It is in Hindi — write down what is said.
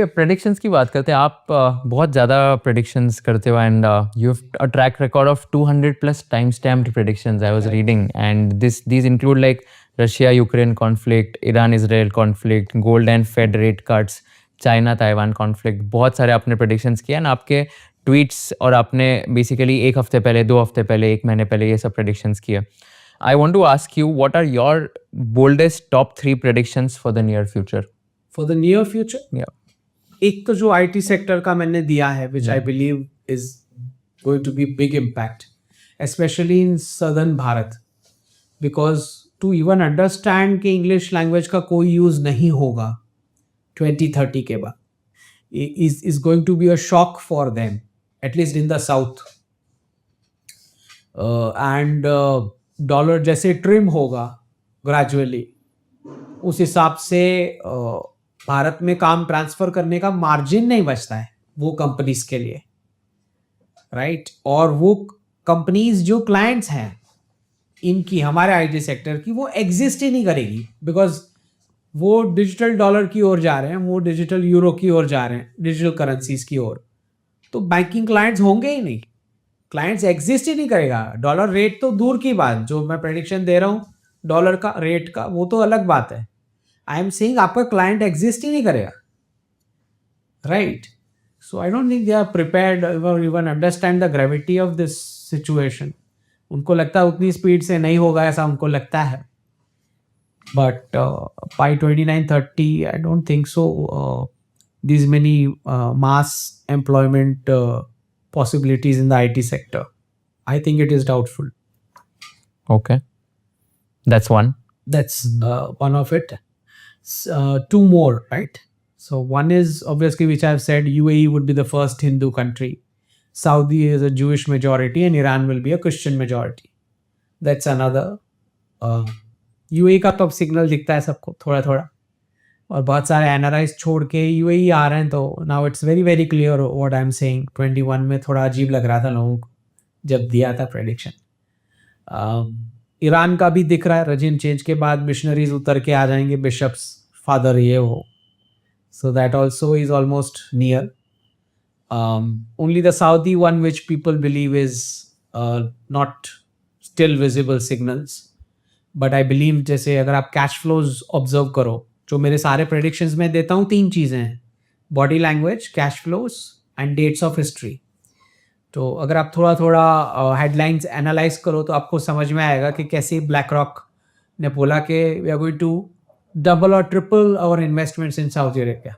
प्रेडिक्शंस की बात करते हैं। आप बहुत ज़्यादा प्रेडिक्शंस करते हो and you have a track record of 200 plus time stamped predictions I was reading and these include like Russia Ukraine conflict, Iran Israel conflict, gold and Fed rate cuts, China Taiwan conflict, बहुत सारे आपने प्रेडिक्शंस किए एंड आपके ट्वीट्स और आपने बेसिकली 1 हफ्ते पहले, 2 हफ्ते पहले, 1 महीने पहले ये सब प्रेडिक्शंस किए। I want to ask you what are your boldest top 3 predictions for the near future? For the near future, या एक तो जो आईटी सेक्टर का मैंने दिया है, which I believe is going to be big impact, specially in southern Bharat, because to even understand कि इंग्लिश लैंग्वेज का कोई यूज नहीं होगा 2030 के बाद, is going to be a shock for them, at least in the south. And dollar जैसे ट्रिम होगा ग्रेजुअली, उस हिसाब से भारत में काम ट्रांसफर करने का मार्जिन नहीं बचता है वो कंपनीज के लिए, राइट? और वो कंपनीज जो क्लाइंट्स हैं इनकी, हमारे आईटी सेक्टर की, वो एग्जिस्ट ही नहीं करेगी, बिकॉज वो डिजिटल डॉलर की ओर जा रहे हैं, वो डिजिटल यूरो की ओर जा रहे हैं, डिजिटल करेंसीज की ओर। तो बैंकिंग क्लाइंट्स होंगे ही नहीं, क्लाइंट्स एग्जिस्ट ही नहीं करेगा। डॉलर रेट तो दूर की बात, जो मैं प्रेडिक्शन दे रहा हूँ डॉलर का रेट का, वो तो अलग बात है। आई एम सेइंग आपका क्लाइंट एग्जिस्ट ही नहीं करेगा, right? So I don't think they are prepared और even understand the gravity of this situation. उनको लगता है उतनी स्पीड से नहीं होगा, ऐसा उनको लगता है। But by 29-30, I don't think so. These many mass employment possibilities in the IT sector. I think it is doubtful. Okay, that's one. That's one of it. Two more, right? So one is obviously, which I've said, UAE would be the first Hindu country. Saudi is a Jewish majority, and Iran will be a Christian majority. That's another. UAE का तो अब सिग्नल दिखता है सबको थोड़ा थोड़ा, और बहुत सारे एनआरआईज छोड़ के यूएई आ रहे हैं, तो now it's very very clear what I am saying. 21 में थोड़ा अजीब लग रहा था लोगों को जब दिया था प्रेडिक्शन। ईरान का भी दिख रहा है, रजीम चेंज के बाद मिशनरीज उतर के आ जाएंगे, बिशप्स फादर ये हो, so that also is almost near. Only the Saudi one which people believe is not still visible signals, but I believe, जैसे अगर आप कैश फ्लोज ऑब्जर्व करो, जो मेरे सारे प्रेडिक्शंस में देता हूँ, 3 चीज़ें हैं: body language, cash flows and dates of history. तो अगर आप थोड़ा थोड़ा हेडलाइंस एनालाइज करो तो आपको समझ में आएगा कि कैसे ब्लैक रॉक ने बोला कि we are going to double और triple our investments in Saudi Arabia.